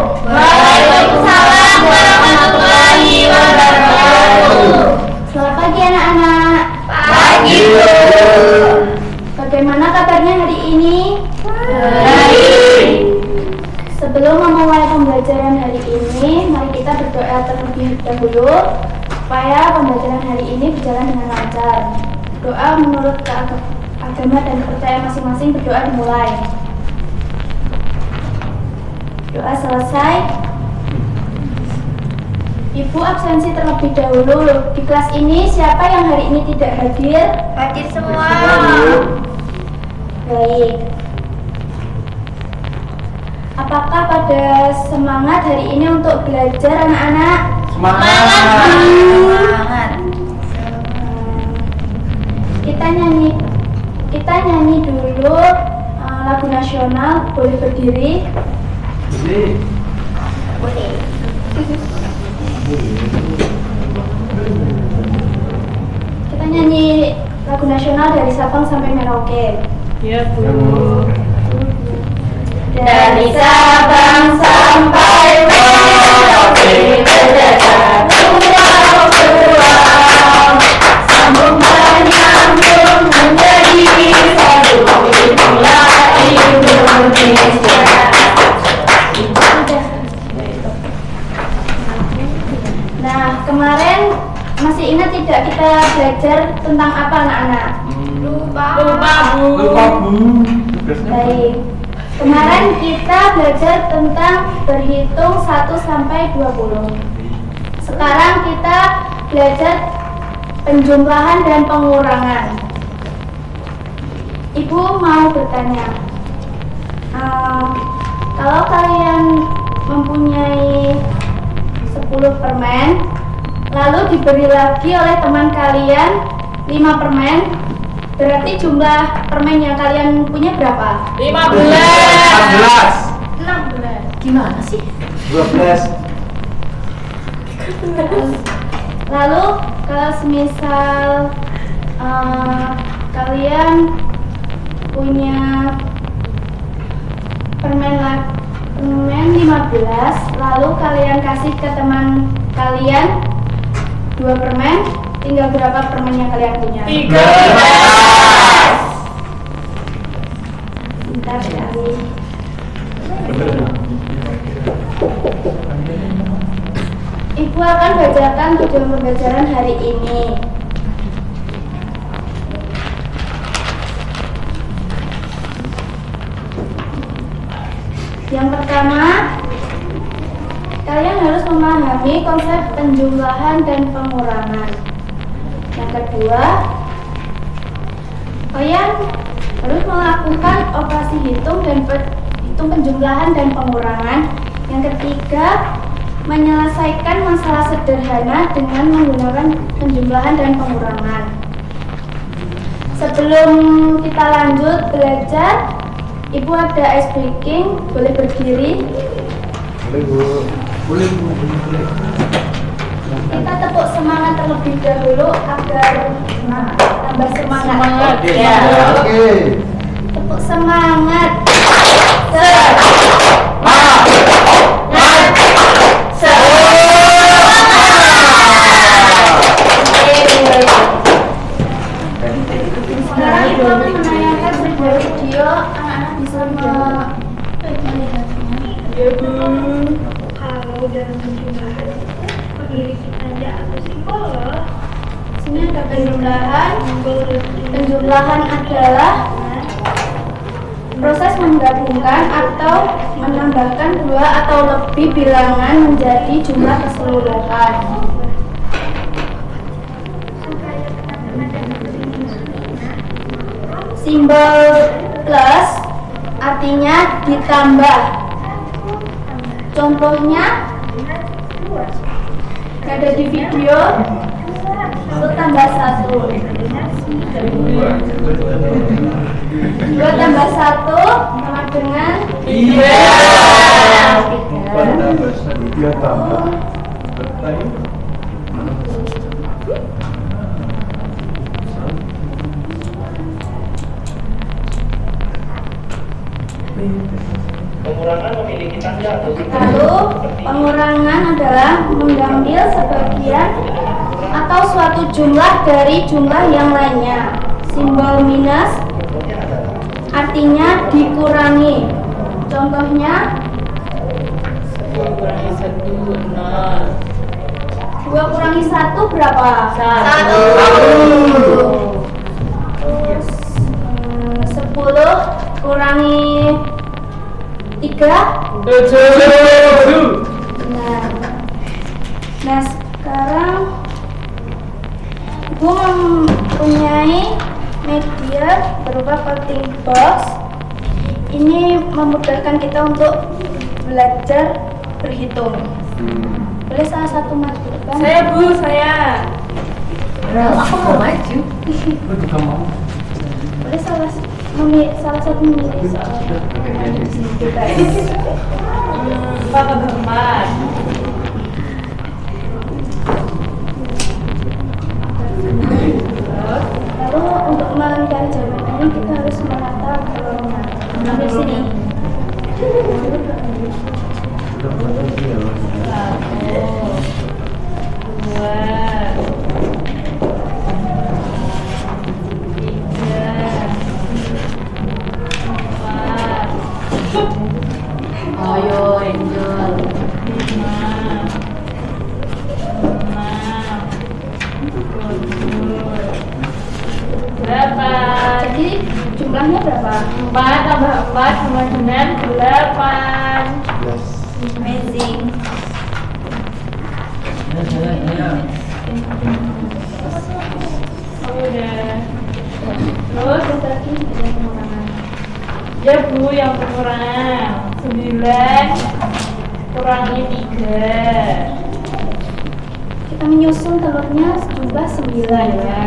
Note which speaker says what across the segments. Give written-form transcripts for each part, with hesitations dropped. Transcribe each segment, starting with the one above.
Speaker 1: Waalaikumsalam warahmatullahi wabarakatuh.
Speaker 2: Selamat pagi anak-anak.
Speaker 1: Pagi, Bu.
Speaker 2: Bagaimana kabarnya hari ini?
Speaker 1: Baik.
Speaker 2: Sebelum memulai pembelajaran hari ini, mari kita berdoa terlebih dahulu supaya pembelajaran hari ini berjalan dengan lancar. Doa menurut agama dan kepercayaan masing-masing, berdoa dimulai. Doa selesai. Ibu absensi terlebih dahulu. Di kelas ini siapa yang hari ini tidak hadir?
Speaker 1: Hadir semua.
Speaker 2: Baik. Apakah pada semangat hari ini untuk belajar anak-anak?
Speaker 1: Semangat.
Speaker 2: Kita nyanyi dulu lagu nasional. Boleh berdiri?
Speaker 1: Boleh.
Speaker 2: Kita nyanyi lagu nasional dari Sabang sampai Merauke.
Speaker 3: Ya, Bu.
Speaker 2: Dari Sabang sampai Merauke, berdekat pulau pulau, sambung menyambung menjadi satu, itulah Indonesia. Nah, kemarin masih ingat tidak kita belajar tentang apa anak-anak?
Speaker 1: Lupa,
Speaker 3: Bu.
Speaker 2: Baik. Kemarin kita belajar tentang berhitung 1 sampai 20. Sekarang kita belajar penjumlahan dan pengurangan. Ibu mau bertanya, kalau kalian mempunyai 10 permen, lalu diberi lagi oleh teman kalian 5 permen, berarti jumlah permen yang kalian punya berapa?
Speaker 3: 15.
Speaker 1: 16.
Speaker 3: Gimana sih?
Speaker 4: 12.
Speaker 2: Lalu kalau semisal kalian punya permen 15, lalu kalian kasih ke teman kalian 2 permen, tinggal berapa permen yang kalian punya?
Speaker 3: 13.
Speaker 2: Bentar sekali. Ibu akan bacakan tujuan pembelajaran hari ini. Yang pertama, kalian harus memahami konsep penjumlahan dan pengurangan. Yang kedua, kalian harus melakukan operasi hitung dan hitung penjumlahan dan pengurangan. Yang ketiga, menyelesaikan masalah sederhana dengan menggunakan penjumlahan dan pengurangan. Sebelum kita lanjut belajar, Ibu ada ice breaking, boleh berdiri.
Speaker 4: Boleh, Bu.
Speaker 2: Kita tepuk semangat terlebih dahulu agar tambah semangat.
Speaker 3: Ya.
Speaker 4: Oke.
Speaker 2: Tepuk semangat. Sekarang Ibu akan menayangkan sebuah video, anak-anak bisa melihatnya.
Speaker 3: Ya, Bu.
Speaker 5: Kalau dalam penjumlahan mengiringi tanda atau simbol loh.
Speaker 2: Sini ada penjumlahan. Penjumlahan adalah proses menggabungkan atau menambahkan 2 atau lebih bilangan menjadi jumlah keseluruhan. Simbol plus artinya ditambah. Contohnya ada di video. 1 tambah 1, 2 tambah 1 sama dengan
Speaker 3: 3.
Speaker 4: Dia tambah.
Speaker 6: Pengurangan memiliki tanda
Speaker 2: Lalu pengurangan adalah mengambil sebagian atau suatu jumlah dari jumlah yang lainnya. Simbol minus artinya dikurangi. Contohnya
Speaker 3: 2 kurangi 1 0.
Speaker 2: 2 kurangi 1 berapa?
Speaker 1: 1.
Speaker 2: Terus 10 kurangi 3.
Speaker 3: 7.
Speaker 2: Nah sekarang Ibu mempunyai media berupa cutting box. Ini memudahkan kita untuk belajar berhitung. Boleh salah satu maju depan?
Speaker 1: Saya.
Speaker 3: Aku mau maju. Aku juga mau.
Speaker 2: Boleh salah satu memilih soal maju di sini kita.
Speaker 1: 4.
Speaker 2: Lalu untuk mencari jawaban ini kita harus menata telurnya. Ambil sini.
Speaker 1: 2, 3, 4. Ayo, Angel. 5, 6, 7. Berapa?
Speaker 2: Jadi jumlahnya berapa?
Speaker 1: 4 tambah 4 sama dengan 8.
Speaker 2: Amazing.
Speaker 1: Udah. Terus
Speaker 2: Terus lagi ada pengurangan.
Speaker 1: ya Bu yang pengurangan 9 kurangi 3.
Speaker 2: Kita menyusun telurnya sejumlah 9 ya.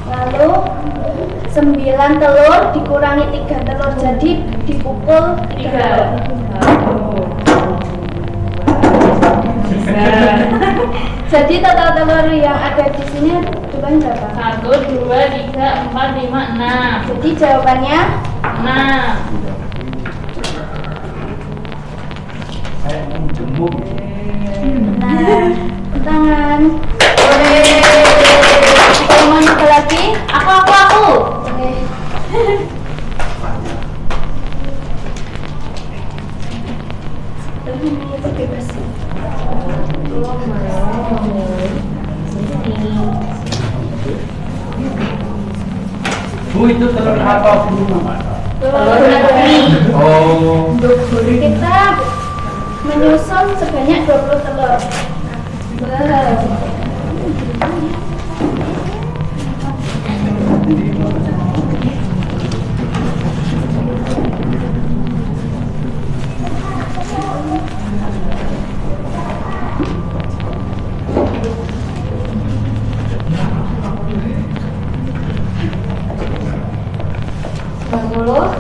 Speaker 2: Lalu 9 telur dikurangi 3 telur, jadi dipukul 3 telur. Jadi total telur yang ada di sini jawaban berapa?
Speaker 1: 1, 2, 3, 4, 5, 6.
Speaker 2: Jadi jawabannya
Speaker 1: 6.
Speaker 2: nah, tangan. Kalau mau nyoba lagi,
Speaker 1: Aku.
Speaker 2: boleh. Bebas.
Speaker 3: Bu, itu telur apa Bu?
Speaker 1: Telur mati.
Speaker 3: Oh.
Speaker 2: Kita menyusun sebanyak 20 telur.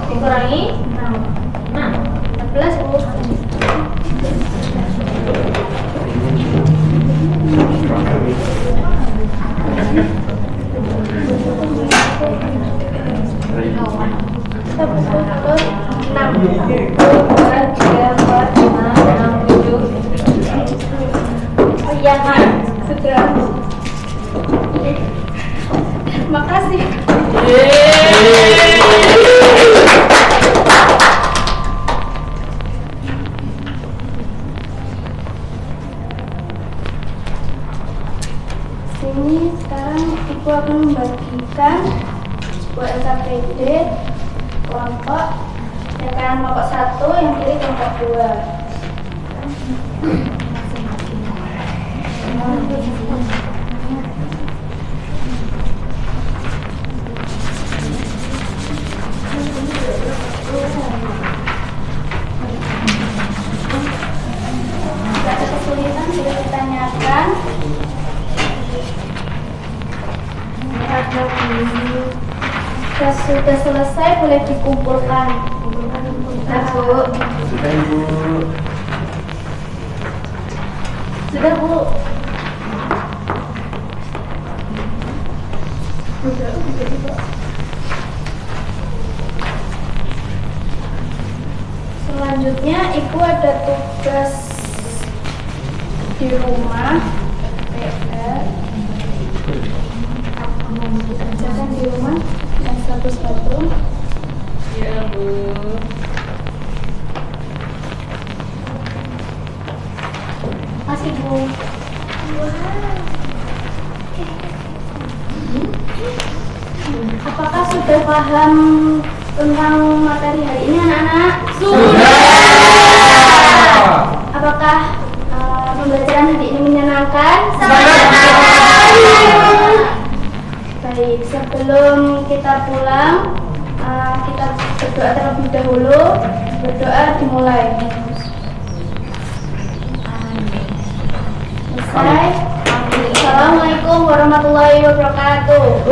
Speaker 1: Dikurangi
Speaker 2: 6. 14 Bu. Kita pukul telur 6.
Speaker 1: 2, 3, 4, 5, 6, 7.
Speaker 2: Oh iya, Mak. Sudah. Makasih. Sini sekarang Ibu akan membagikan buat LKPD kelompok, yang kanan kelompok 1, yang kiri kelompok 2. Jika ada kesulitan bisa ditanyakan. Jika sudah selesai boleh dikumpulkan.
Speaker 3: Sudah, Bu.
Speaker 4: Sudah Ibu.
Speaker 3: Sudah, Bu.
Speaker 2: Selanjutnya Ibu ada tugas di rumah PR. Kerjakan di rumah yang satu-satu.
Speaker 1: Iya, Bu.
Speaker 2: Masih Bu. Apakah sudah paham tentang materi hari ini anak-anak? Apakah pembelajaran hari ini menyenangkan? Baik, sebelum kita pulang, kita berdoa terlebih dahulu. Berdoa dimulai. Selesai. Assalamualaikum warahmatullahi wabarakatuh.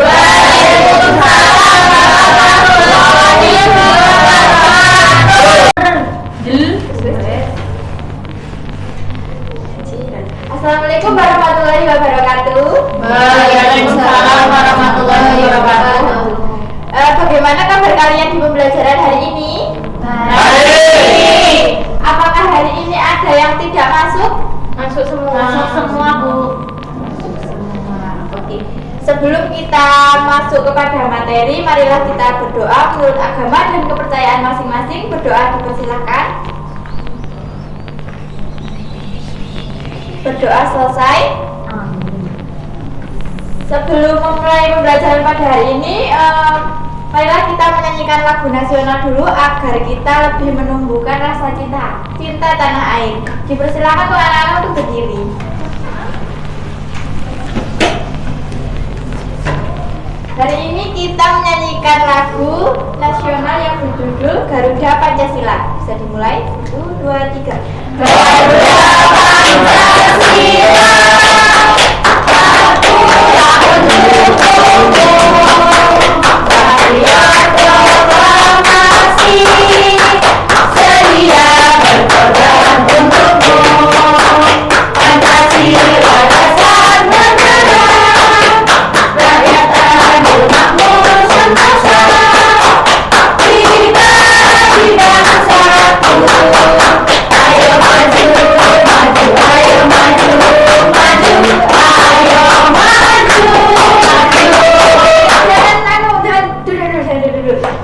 Speaker 2: Assalamualaikum warahmatullahi wabarakatuh.
Speaker 1: Waalaikumsalam warahmatullahi wabarakatuh.
Speaker 2: Bagaimana kabar kalian di pembelajaran hari ini?
Speaker 1: Baik.
Speaker 2: Apakah hari ini ada yang tidak masuk?
Speaker 1: Masuk semua.
Speaker 2: Masuk semua, Bu. Oke. Sebelum kita masuk kepada materi, marilah kita berdoa menurut agama dan kepercayaan masing-masing. Berdoa dipersilakan. Berdoa selesai. Sebelum memulai pembelajaran pada hari ini, marilah kita menyanyikan lagu nasional dulu agar kita lebih menumbuhkan rasa cinta tanah air. Dipersilakan untuk anak-anak untuk berdiri. Hari ini kita menyanyikan lagu nasional yang berjudul Garuda Pancasila. Bisa dimulai? 1, 2, 3. Garuda Pancasila.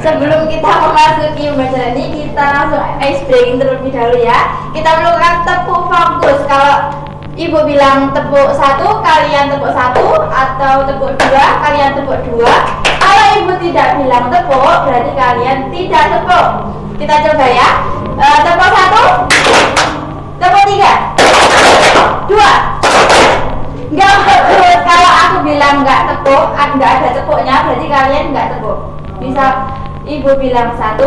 Speaker 2: Sebelum kita memasuki pembelajaran ini, kita langsung ice breaking terlebih dahulu ya. Kita melakukan tepuk fokus. Kalau Ibu bilang tepuk 1, kalian tepuk 1, atau tepuk 2, kalian tepuk 2. Kalau Ibu tidak bilang tepuk, berarti kalian tidak tepuk. Kita coba ya. Tepuk 1, tepuk 3, 2. Enggak terus. Kalau aku bilang enggak tepuk, enggak ada tepuknya, berarti kalian enggak tepuk. Bisa Ibu bilang 1,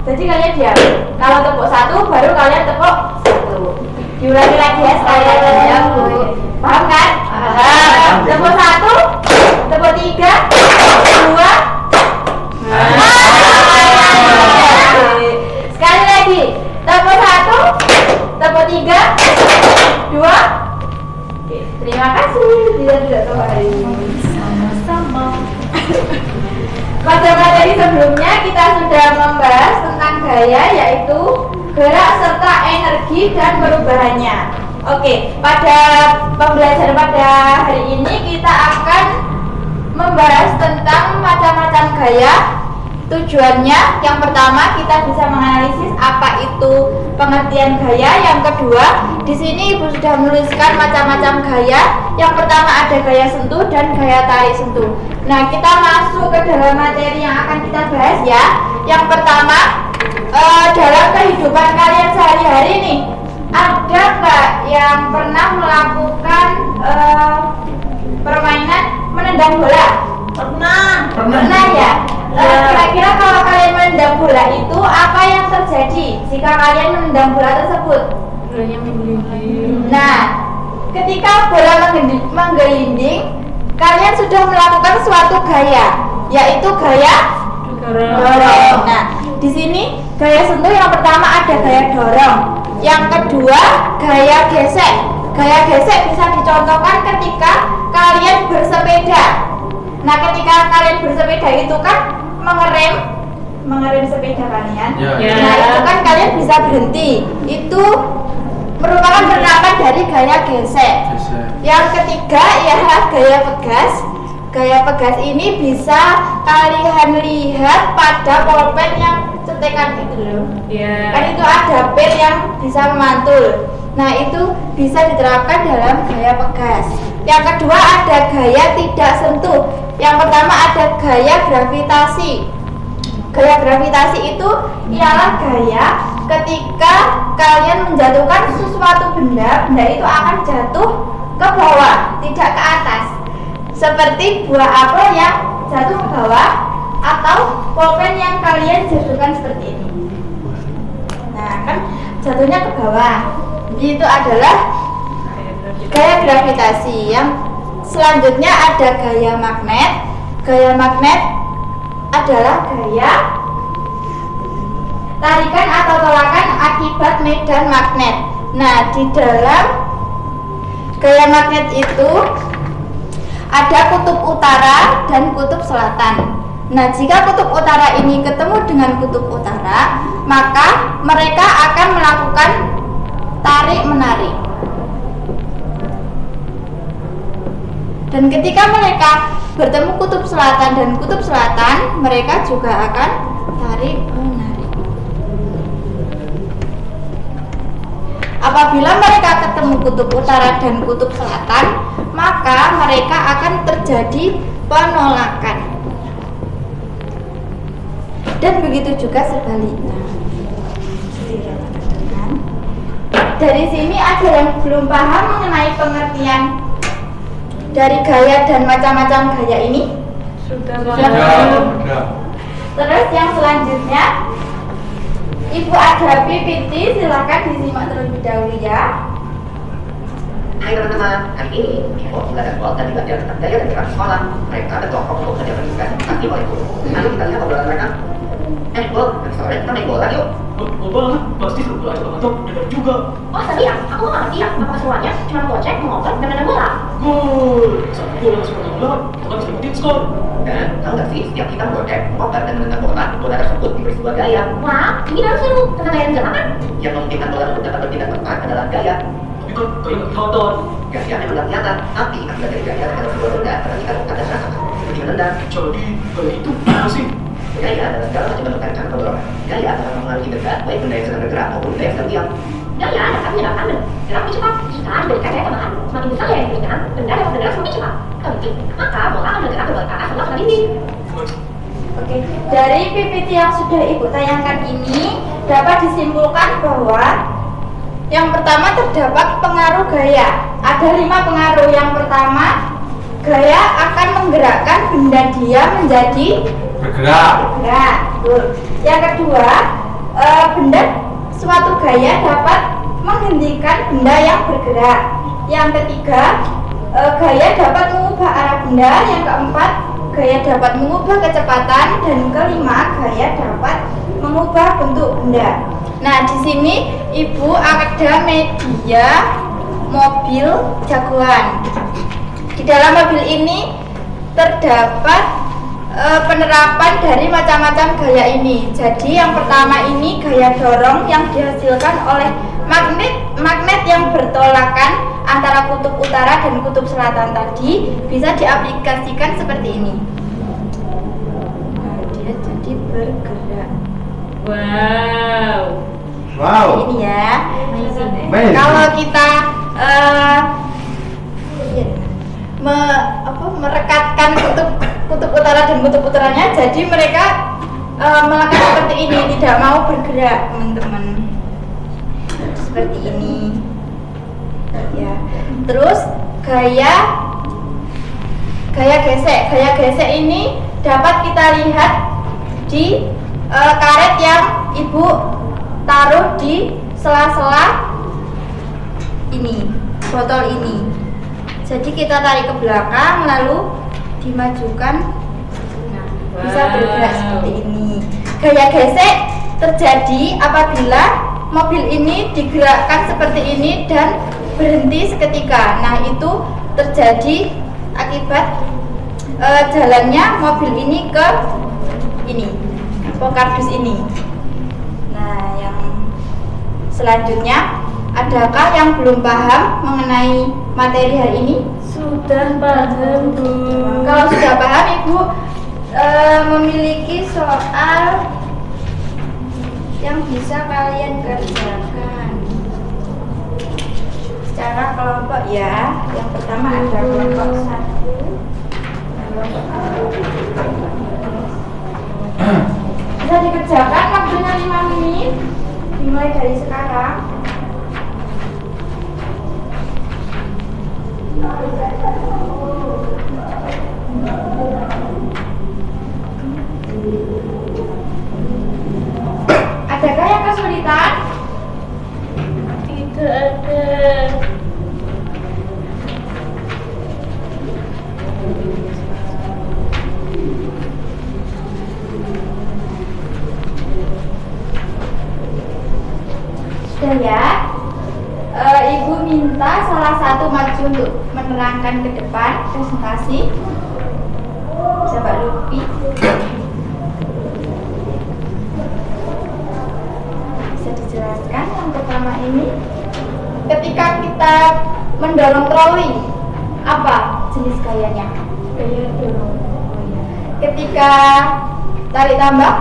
Speaker 2: jadi kalian diam. Kalau tepuk 1, baru kalian tepuk 1. Diulangi lagi ya sekalian ya, Bu. Paham kan? Paham. Tepuk 1, tepuk 3, 2. Sekali lagi. Tepuk 1, tepuk 3, 2. Oke, terima kasih. Tidak tahu hari ini. Sama-sama. Pada materi sebelumnya kita sudah membahas tentang gaya, yaitu gerak serta energi dan perubahannya. Oke, pada pembelajaran pada hari ini kita akan membahas tentang macam-macam gaya. Tujuannya, yang pertama kita bisa menganalisis apa itu pengertian gaya. Yang kedua, di sini Ibu sudah menuliskan macam-macam gaya. Yang pertama ada gaya sentuh dan gaya tarik sentuh. Nah, kita masuk ke dalam materi yang akan kita bahas ya. Yang pertama, dalam kehidupan kalian sehari-hari nih, ada nggak yang pernah melakukan permainan menendang bola? Pernah ya? Kira-kira kalau kalian menendang bola itu apa yang terjadi jika kalian menendang bola tersebut? Nah, ketika bola menggelinding, kalian sudah melakukan suatu gaya. yaitu gaya dorong. Nah, di sini gaya sentuh yang pertama ada gaya dorong, yang kedua gaya gesek. Gaya gesek bisa dicontohkan ketika kalian bersepeda. Nah, ketika kalian bersepeda itu kan mengerem sepeda kalian. Nah, itu kan kalian bisa berhenti. Itu merupakan penerapan dari gaya gesek. Yang ketiga ialah gaya pegas. Gaya pegas ini bisa kalian lihat pada pulpen yang cetekan itu loh. Kan itu ada pil yang bisa memantul. Nah, itu bisa diterapkan dalam gaya pegas. Yang kedua ada gaya tidak sentuh. Yang pertama ada gaya gravitasi. Gaya gravitasi itu ialah gaya ketika kalian menjatuhkan sesuatu benda itu akan jatuh ke bawah, tidak ke atas. Seperti buah apel yang jatuh ke bawah atau pulpen yang kalian jatuhkan seperti ini. Nah, kan jatuhnya ke bawah. Itu adalah gaya gravitasi. Yang selanjutnya ada gaya magnet. Gaya magnet adalah gaya tarikan atau tolakan akibat medan magnet. Nah, di dalam gaya magnet itu ada kutub utara dan kutub selatan. Nah, jika kutub utara ini ketemu dengan kutub utara, maka mereka akan melakukan tarik-menarik. Dan ketika mereka bertemu kutub selatan dan kutub selatan, mereka juga akan tarik-menarik. Apabila mereka ketemu kutub utara dan kutub selatan, maka mereka akan terjadi penolakan. Dan begitu juga sebaliknya. Dari sini ada yang belum paham mengenai pengertian dari gaya dan macam-macam gaya ini?
Speaker 1: Sudah.
Speaker 2: Terus yang selanjutnya, Ibu ada PPT, silakan disimak terlebih dahulu ya.
Speaker 3: Hai teman-teman, hari ini Ibu mengadakan soal dan belajar tentang gaya dan gerak sekolah. Mereka ada kelompok untuk belajar pendidikan nanti oleh guru. Lalu kita lihat obrolan mereka. Ibu, nanti sore kita main bola yuk.
Speaker 6: Bola, pasti seru aja untuk dengar juga.
Speaker 7: Oh, tapi ya, aku nggak ngerti ya, apa keseruannya cuma gocek, ngobrol, dan ada bola.
Speaker 6: Gol, satu gol langsung menang bola, itu kan bisa bikin skor.
Speaker 3: Dan tahu nggak sih, setiap kita menggocek, ngobrol dan menendang bola tersebut diberi sebuah gaya.
Speaker 7: Wah, ini harus seru, tentang gaya dan kan?
Speaker 3: Yang memungkinkan bola tersebut dapat bertindak tepat adalah gaya.
Speaker 6: Tapi kan gaya nggak kelihatan.
Speaker 3: Gaya memang nggak kelihatan, tapi akibat dari gaya adalah sebuah benda ketika ada rasa seperti menendang.
Speaker 6: Jadi gaya itu apa sih?
Speaker 3: Gaya adalah segala macam bentuk tarikan atau dorongan. Gaya adalah mengaruhi dekat, baik benda yang sedang bergerak maupun benda yang sedang diam.
Speaker 7: Gaya dapat menyebabkan gerak lebih cepat. Jika diberikan gaya tambahan, semakin besar gaya yang diberikan, benda dapat bergerak semakin cepat. Kalau maka bola akan bergerak berbalik ke atas setelah sudah dinding.
Speaker 2: Oke, dari PPT yang sudah Ibu tayangkan ini dapat disimpulkan bahwa yang pertama terdapat pengaruh gaya. Ada 5 pengaruh. Yang pertama, gaya akan menggerakkan benda diam menjadi
Speaker 4: Bergerak.
Speaker 2: betul. Yang kedua, suatu gaya dapat menghentikan benda yang bergerak. Yang ketiga, gaya dapat mengubah arah benda. Yang keempat, gaya dapat mengubah kecepatan. Dan kelima, gaya dapat mengubah bentuk benda. Nah, di sini Ibu ada media mobil jagoan. Di dalam mobil ini terdapat penerapan dari macam-macam gaya ini. Jadi yang pertama ini gaya dorong yang dihasilkan oleh magnet yang bertolakan antara kutub utara dan kutub selatan tadi bisa diaplikasikan seperti ini. Nah, dia jadi bergerak.
Speaker 4: Wow.
Speaker 2: Ini ya.
Speaker 4: Amazing.
Speaker 2: Kalau kita merekatkan kutub utara dan kutub utaranya, jadi mereka melakukan seperti ini, tidak mau bergerak, teman-teman. Seperti ini. Ya. Terus gaya gesek. Gaya gesek ini dapat kita lihat di karet yang Ibu taruh di sela-sela ini, botol ini. Jadi kita tarik ke belakang lalu dimajukan. Nah, bisa bergerak seperti ini. Gaya gesek terjadi apabila mobil ini digerakkan seperti ini dan berhenti seketika. Nah, itu terjadi akibat jalannya mobil ini ke ini, kardus ini. Nah, yang selanjutnya, adakah yang belum paham mengenai materi hari ini?
Speaker 1: Sudah paham, Bu.
Speaker 2: Kalau sudah paham, Ibu memiliki soal yang bisa kalian kerjakan secara kelompok ya. Yang pertama ada kelompok 1. Bisa dikerjakan waktunya 5 menit dimulai dari sekarang. Adakah yang kesulitan?
Speaker 1: Tidak ada.
Speaker 2: Sudah ya. Ibu minta salah satu maju untuk menerangkan ke depan presentasi. Bisa Pak Lupi. Bisa dijelaskan yang pertama ini. Ketika kita mendorong troli, apa jenis gayanya? Gaya dorong. Ketika tarik tambah,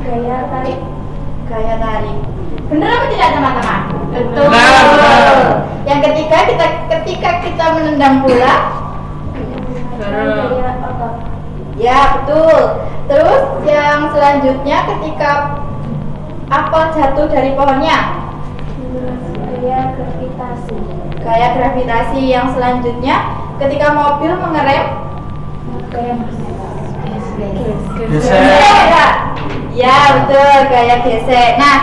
Speaker 2: gaya tarik. Gaya tarik. Benar apa tidak, teman-teman?
Speaker 1: Betul.
Speaker 2: Yang ketiga, ketika kita menendang bola,
Speaker 1: Dorong.
Speaker 2: ya betul. Terus yang selanjutnya, ketika apel jatuh dari pohonnya, gaya gravitasi. Gaya gravitasi. Yang selanjutnya, ketika mobil mengerem, gaya
Speaker 4: Gesek.
Speaker 2: ya betul, gaya gesek. Nah,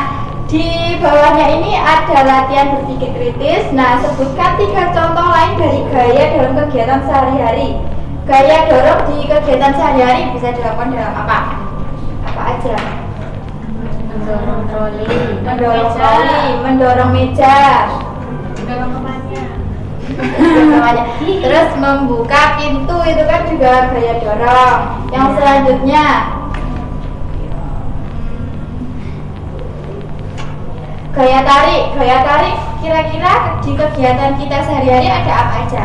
Speaker 2: di bawahnya ini ada latihan berpikir kritis. Nah, sebutkan 3 contoh lain dari gaya dalam kegiatan sehari-hari. Gaya dorong di kegiatan sehari-hari bisa dilakukan dalam apa? Apa aja?
Speaker 1: Mendorong troli.
Speaker 2: Mendorong troli, mendorong meja,
Speaker 1: Mendorong temannya.
Speaker 2: namanya. Terus membuka pintu, itu kan juga gaya dorong. Yang selanjutnya, gaya tarik. Gaya tarik kira-kira di kegiatan kita sehari-hari ada apa aja?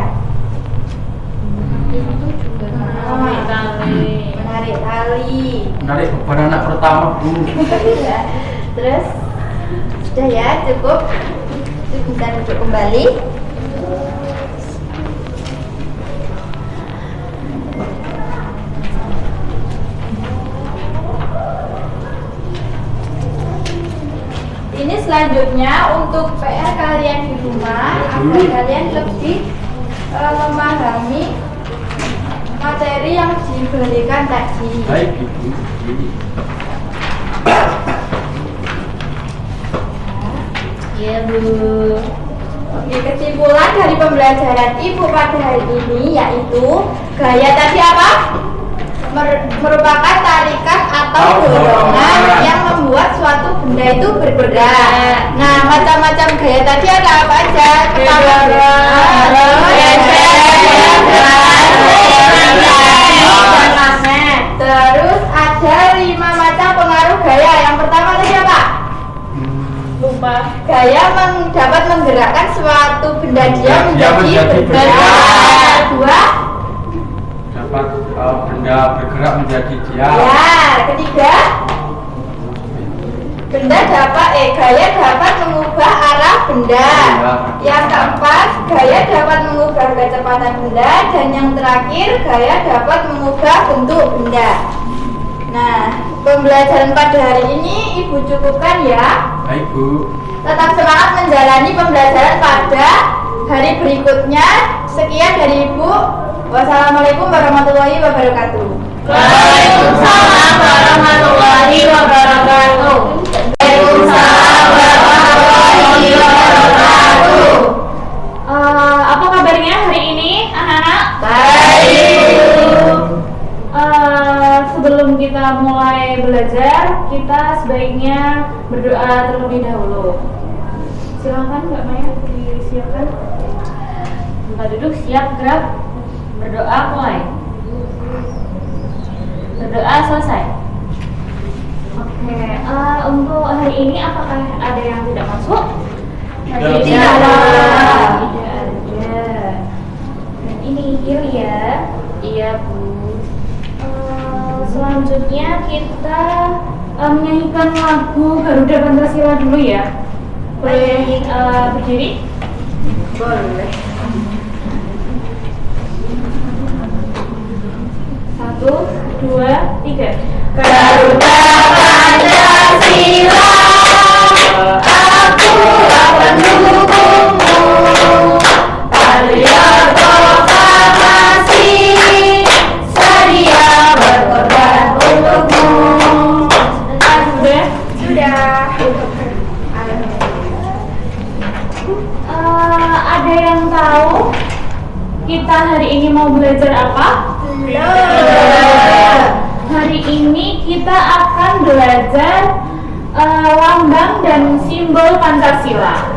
Speaker 1: Menarik tali.
Speaker 2: Menarik tali.
Speaker 4: Menarik beban anak pertama, Bu.
Speaker 2: Terus sudah ya, cukup. Bisa duduk kembali. Ini selanjutnya untuk PR kalian di rumah agar kalian lebih memahami materi yang diberikan tadi.
Speaker 4: Baik, Ibu.
Speaker 1: Iya, Bu.
Speaker 2: Oke, kesimpulan dari pembelajaran Ibu pada hari ini yaitu gaya tadi apa? Merupakan tarikan atau dorongan yang membuat suatu benda itu bergerak. Nah, macam-macam gaya tadi ada apa aja? Terus ada 5 macam pengaruh gaya. Yang pertama tadi apa?
Speaker 1: Lupa.
Speaker 2: Gaya dapat menggerakkan suatu benda dia menjadi bergerak. Kedua,
Speaker 4: Dapat benda bergerak menjadi diam.
Speaker 2: ya. Ketiga, gaya dapat mengubah arah benda. Yang keempat, gaya dapat mengubah kecepatan benda. Dan yang terakhir, gaya dapat mengubah bentuk benda. Nah, pembelajaran pada hari ini Ibu cukupkan ya.
Speaker 4: Baik, Bu.
Speaker 2: Tetap semangat menjalani pembelajaran pada hari berikutnya. Sekian dari Ibu. Wassalamualaikum warahmatullahi wabarakatuh.
Speaker 1: Waalaikumsalam warahmatullahi wabarakatuh.
Speaker 2: Waalaikumsalam warahmatullahi wabarakatuh.
Speaker 1: Apa kabarnya hari ini, anak-anak?
Speaker 2: Baik.
Speaker 1: kita mulai belajar, kita sebaiknya berdoa terlebih dahulu. Silakan Mbak Maya, disiapkan. Tempat duduk siap, gerak. Berdoa mulai. Berdoa selesai. Oke, untuk hari ini apakah ada yang tidak masuk? Tidak ada. Dan ini Yulia. Iya Bu. Selanjutnya kita menyanyikan lagu Garuda Pancasila dulu ya. Boleh berdiri? Boleh. 1, 2, 3. Garuda Pancasila, aku akan mendukungmu. Patriot proklamasi, sedia berkorban untukmu. Sudah. Ada yang tahu kita hari ini mau belajar apa? Hari ini kita akan belajar lambang dan simbol Pancasila.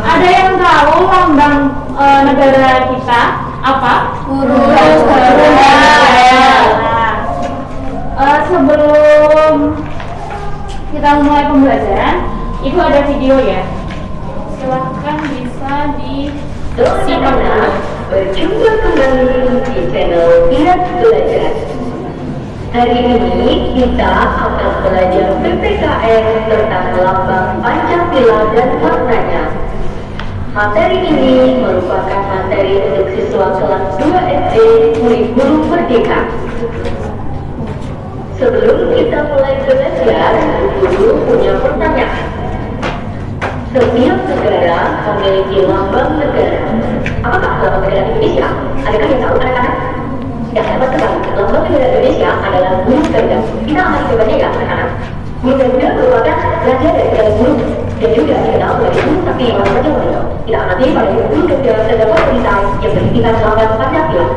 Speaker 1: Ada yang tahu lambang negara kita apa? Garuda. Sebelum kita mulai pembelajaran, itu ada video ya. Silahkan bisa disimak dulu.
Speaker 7: Berjumpa kembali di channel Ingat Belajar. Hari ini kita akan belajar PPKN tentang lambang Pancasila dan maknanya. Materi ini merupakan materi untuk siswa kelas 2 SD Murid Guru Merdeka. Sebelum kita mulai belajar, guru punya pertanyaan. Setiap negara memiliki lambang negara. Apakah lambang negara Indonesia? Adakah yang tahu anak-anak? Ya, hebat sekali. Lambang negara Indonesia adalah burung Garuda. Kita akan coba ya, anak-anak. Burung Garuda merupakan raja dari segala burung dan juga dikenal sebagai burung sakti yang raja. Tidak amati pada burung Garuda terdapat perisai yang berisikan lambang Pancasila.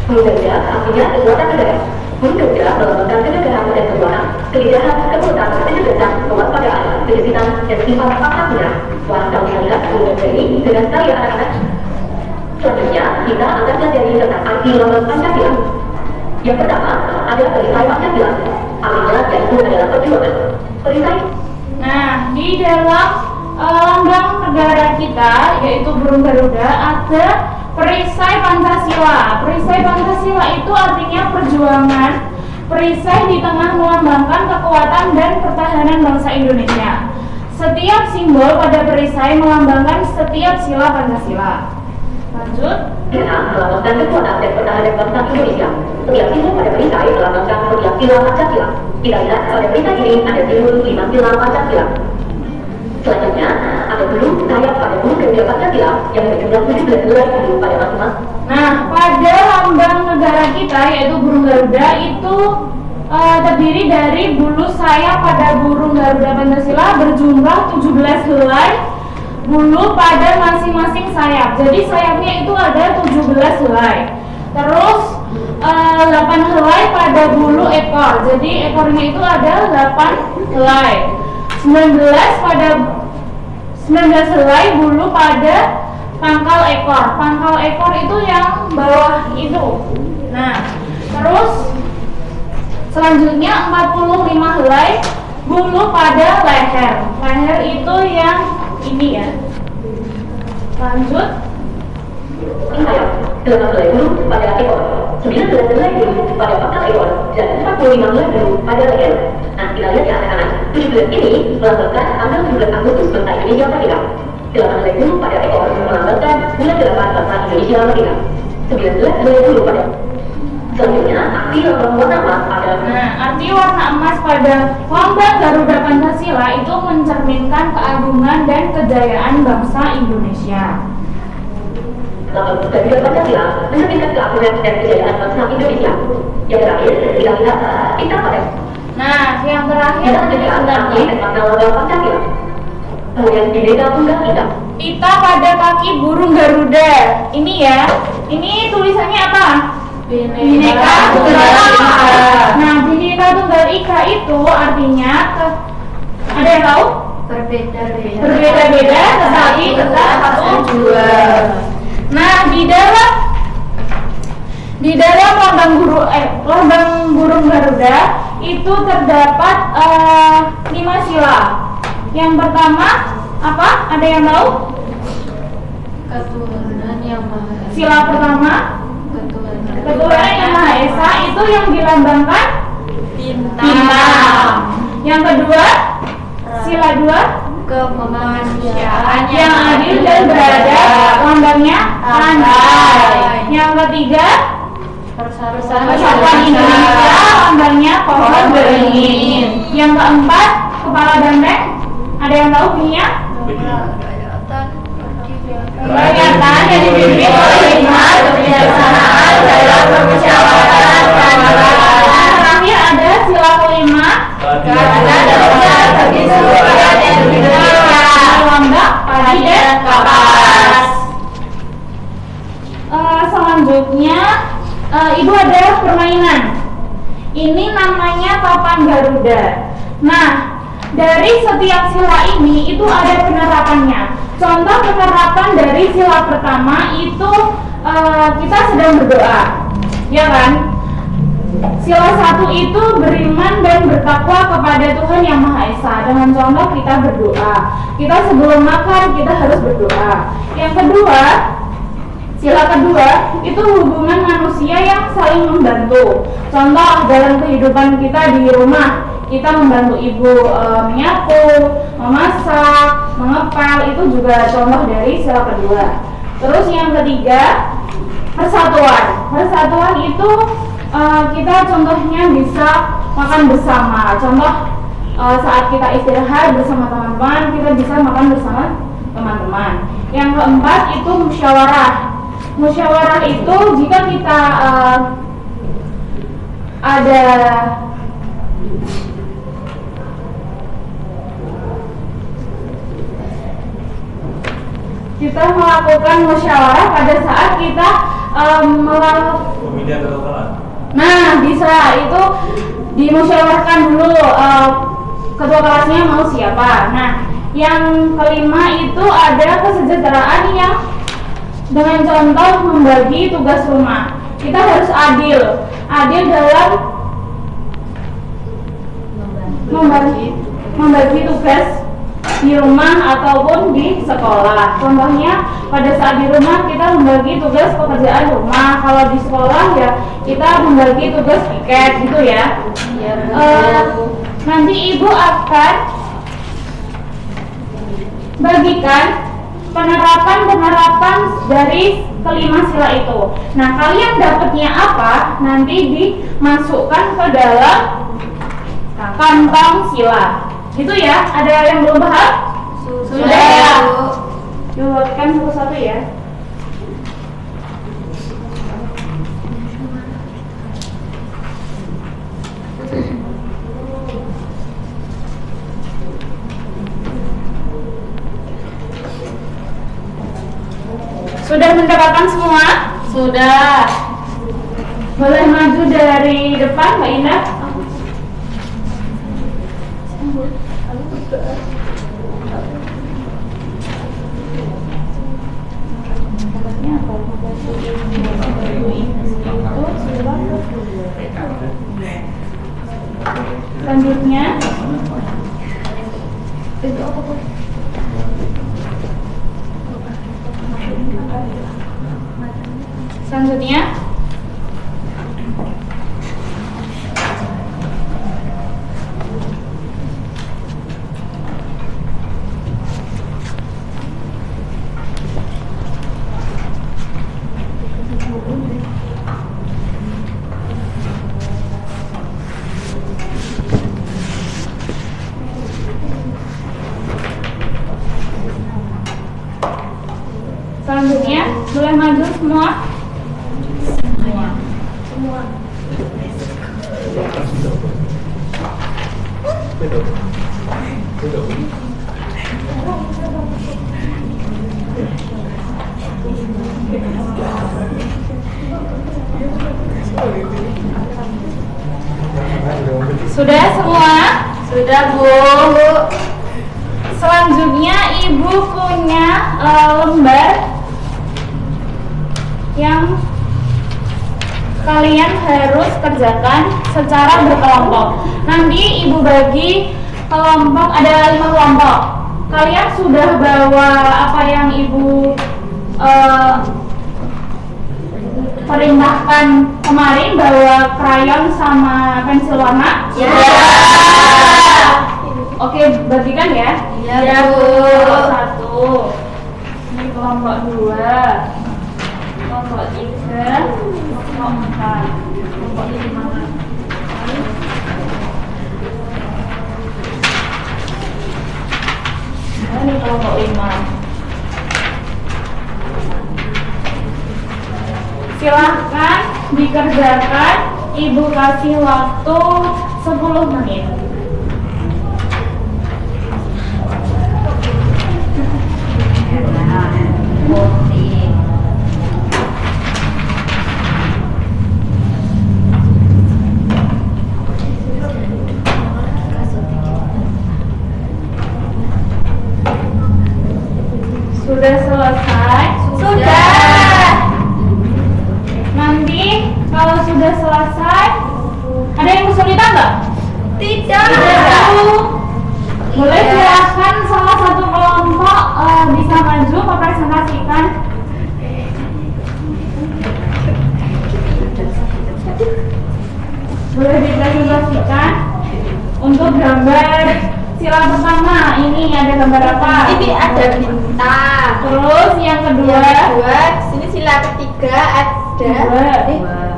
Speaker 7: Burung Garuda artinya kekuatan negara. Burung Garuda melambangkan kenegaraan dan keluaran, kelidahan, kekuatan, kecerdasan, kewaspadaan, kedisitan, dan sifat Pancasila. Wah, kamu lihat burung Garuda ini dengan sekali ya anak-anak. Selanjutnya, kita akan pelajari tentang arti lambang Pancasila. Yang pertama adalah perisai Pancasila. Artinya yaitu adalah perjuangan. Perisai.
Speaker 1: Nah, di dalam lambang negara kita, yaitu burung Garuda, ada perisai Pancasila. Perisai Pancasila itu artinya perjuangan. Perisai di tengah melambangkan kekuatan dan pertahanan bangsa Indonesia. Setiap simbol pada perisai melambangkan setiap sila Pancasila. Lanjut.
Speaker 7: Kita melambangkan kekuatan dan pertahanan bangsa Indonesia. Setiap simbol pada perisai melambangkan setiap sila Pancasila. Kita lihat pada perisai ini ada simbol 5 sila Pancasila. Selanjutnya, ada burung sayap pada burung Garuda Pancasila yang berjumlah 17 helai bulu pada masing-masing.
Speaker 1: Nah, pada lambang negara kita yaitu burung Garuda itu terdiri dari bulu sayap pada burung Garuda Pancasila berjumlah 17 helai bulu pada masing-masing sayap. Jadi sayapnya itu ada 17 helai. Terus 8 helai pada bulu ekor. Jadi ekornya itu ada 8 helai. 19 helai bulu pada pangkal ekor. Pangkal ekor itu yang bawah itu. Nah, terus selanjutnya 45 helai bulu pada leher. Leher itu yang ini ya. Lanjut.
Speaker 7: Sayap, 8 helai bulu pada ekor, 19 helai bulu pada pangkal ekor, dan 45 helai bulu pada leher. Nah, kita lihat ya anak-anak, 17 ini melambangkan tanggal 17 Agustus bangsa Indonesia Merdeka. 8 helai bulu pada ekor melambangkan bulan 8 bangsa Indonesia Merdeka. 19 helai bulu pada. Selanjutnya, arti lambang warna emas adalah.
Speaker 1: Nah, arti warna emas pada lambang Garuda Pancasila itu mencerminkan keagungan dan kejayaan bangsa Indonesia.
Speaker 7: Lambang Garuda Pancasila mencerminkan keagungan dan kejayaan bangsa Indonesia. Yang terakhir, kita lihat kita pada.
Speaker 1: Nah, yang terakhir
Speaker 7: Kita
Speaker 1: ada
Speaker 7: menjadi arti tentang lambang Pancasila. Kemudian Bhinneka Tunggal Ika.
Speaker 1: Pita pada kaki burung Garuda. Ini ya. Ini tulisannya apa? Bhinneka Tunggal Ika. Nah, Bhinneka Tunggal Ika itu artinya ada yang tahu? Berbeda-beda tetapi tetap satu tujuan. Nah, di dalam lambang burung Garuda itu terdapat 5 sila. Yang pertama apa? Ada yang tahu?
Speaker 2: Ketuhanan yang Maha Esa.
Speaker 1: Sila pertama Ketuhanan yang Maha Esa itu yang dilambangkan bintang. Yang kedua, sila 2
Speaker 2: kemanusiaan
Speaker 1: yang adil dan beradab, lambangnya pantai. Yang ketiga, Persatuan Indonesia, lambangnya pohon beringin. Yang keempat, kepala banteng. Ada yang tahu bunyinya? Kegiatan yang dipimpin oleh hikmat, kebijaksanaan dalam permusyawaratan dan terakhir ada sila kelima, keadilan dan bagi seluruh rakyat Indonesia, lambang padi dan kapas. Selanjutnya, Ibu ada permainan. Ini namanya papan Garuda. Nah, dari setiap sila ini itu ada penerapannya. Contoh penerapan dari sila pertama itu kita sedang berdoa, ya kan? Sila 1 itu beriman dan bertakwa kepada Tuhan Yang Maha Esa. Dengan contoh kita berdoa. Kita sebelum makan kita harus berdoa. Yang kedua, sila kedua itu hubungan manusia yang saling membantu. Contoh dalam kehidupan kita di rumah, kita membantu ibu menyapu, memasak, mengepel, itu juga contoh dari sila kedua. Terus yang ketiga, persatuan. Persatuan itu kita contohnya bisa makan bersama. Contoh saat kita istirahat bersama teman-teman, kita bisa makan bersama teman-teman. Yang keempat itu musyawarah. Musyawarah itu jika kita ada melakukan musyawarah pada saat kita
Speaker 6: pemilihan ketua.
Speaker 1: Nah, bisa itu dimusyawarahkan dulu ketua kelasnya mau siapa. Nah, yang kelima itu ada kesejahteraan yang dengan contoh membagi tugas rumah. Kita harus adil dalam membagi tugas di rumah ataupun di sekolah. Contohnya pada saat di rumah kita membagi tugas pekerjaan rumah, kalau di sekolah ya kita membagi tugas piket gitu ya. Nanti ibu akan bagikan penerapan dari kelima sila itu. Nah, kalian dapatnya apa? Nanti dimasukkan ke dalam kantong sila. Gitu ya. Ada yang belum paham? Sudah ya. Buatkan satu-satu ya. Sudah mendapatkan semua? Sudah. Boleh maju dari depan, Mbak Indah? Selanjutnya boleh maju semua. Sudah semua?
Speaker 2: Sudah, Bu.
Speaker 1: Selanjutnya Ibu punya lembar yang kalian harus kerjakan secara berkelompok. Nanti Ibu bagi kelompok, ada 5 kelompok. Kalian sudah bawa apa yang Ibu perintahkan kemarin, bawa krayon sama pensil warna?
Speaker 2: Ya.
Speaker 1: Oke, bagikan ya.
Speaker 2: Ya, Bu.
Speaker 1: Kelompok 1, ini kelompok 2, kelompok 3, kelompok 4, kelompok 5. Ini kelompok 5. Silahkan dikerjakan. Ibu kasih waktu 10 menit. Sudah selesai?
Speaker 2: Sudah.
Speaker 1: Nanti kalau sudah selesai, ada yang kesulitan nggak?
Speaker 2: Tidak.
Speaker 1: Boleh silakan salah satu kelompok bisa maju mempresentasikan. Boleh dipresentasikan untuk gambar sila pertama. Ini ada gambar apa?
Speaker 2: Ini ada bintang.
Speaker 1: Terus yang kedua,
Speaker 2: Di sini sila ketiga ada.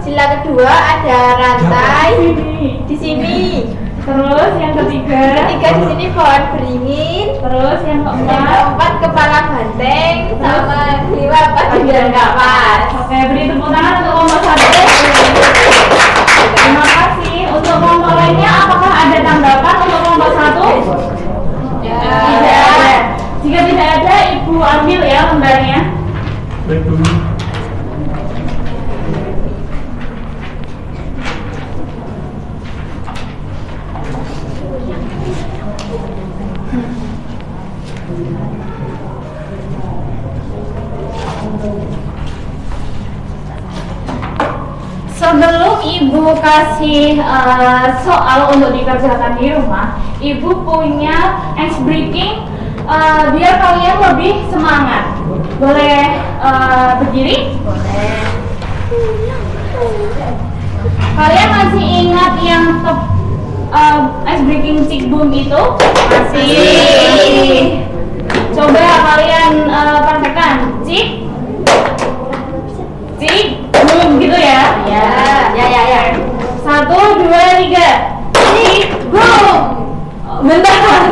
Speaker 2: Sila kedua ada rantai.
Speaker 1: ini.
Speaker 2: Di sini.
Speaker 1: Terus yang ketiga,
Speaker 2: Ketiga di sini pohon beringin.
Speaker 1: terus yang
Speaker 2: Yang
Speaker 1: keempat.
Speaker 2: keempat kepala banteng sama kelima apa juga nggak pas.
Speaker 1: Oke, beri tepuk tangan untuk kelompok 1. Terima kasih. Untuk kelompok lainnya, apakah ada tanggapan untuk kelompok 1? Tidak ada. Jika tidak ada, Ibu ambil ya lembarnya.
Speaker 4: Baik dulu.
Speaker 1: Sebelum Ibu kasih soal untuk dikerjakan di rumah, Ibu punya ice breaking biar kalian lebih semangat. Boleh berdiri? Boleh. Kalian masih ingat yang ice breaking chick boom itu? Masih. Coba kalian praktekkan. Chick boom gitu ya?
Speaker 2: Ya.
Speaker 1: 1, 2, 3. Chick boom. Bentar.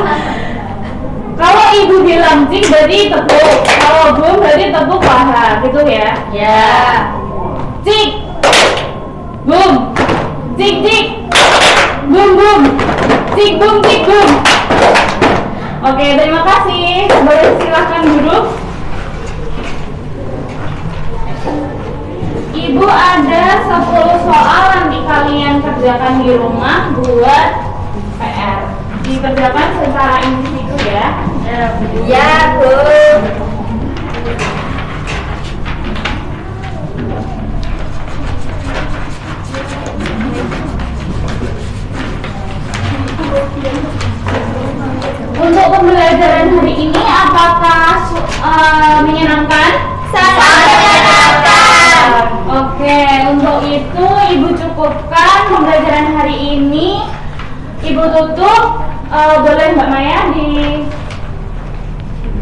Speaker 1: Kalau Ibu bilang cik berarti tepuk, kalau boom berarti tepuk paha, gitu ya?
Speaker 2: Ya.
Speaker 1: Cik, boom, cik, boom, cik, boom. Oke, terima kasih. Boleh silahkan duduk. Ibu ada 10 soal nanti kalian kerjakan di rumah buat PR. Dikerjakan secara individu ya.
Speaker 2: Ya, Bu.
Speaker 1: Untuk pembelajaran hari ini apakah menyenangkan?
Speaker 2: Sangat menyenangkan.
Speaker 1: Oke, untuk itu Ibu cukupkan pembelajaran hari ini. Ibu tutup. Boleh Mbak Maya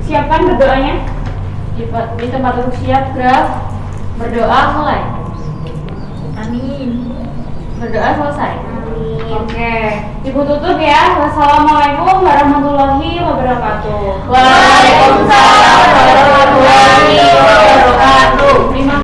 Speaker 1: disiapkan berdoanya? Di tempat duduk siap, gerak. Berdoa mulai.
Speaker 2: Amin.
Speaker 1: Berdoa selesai. Oke, Ibu tutup ya. Wassalamualaikum warahmatullahi wabarakatuh.
Speaker 2: Waalaikumsalam warahmatullahi wabarakatuh.
Speaker 1: Terima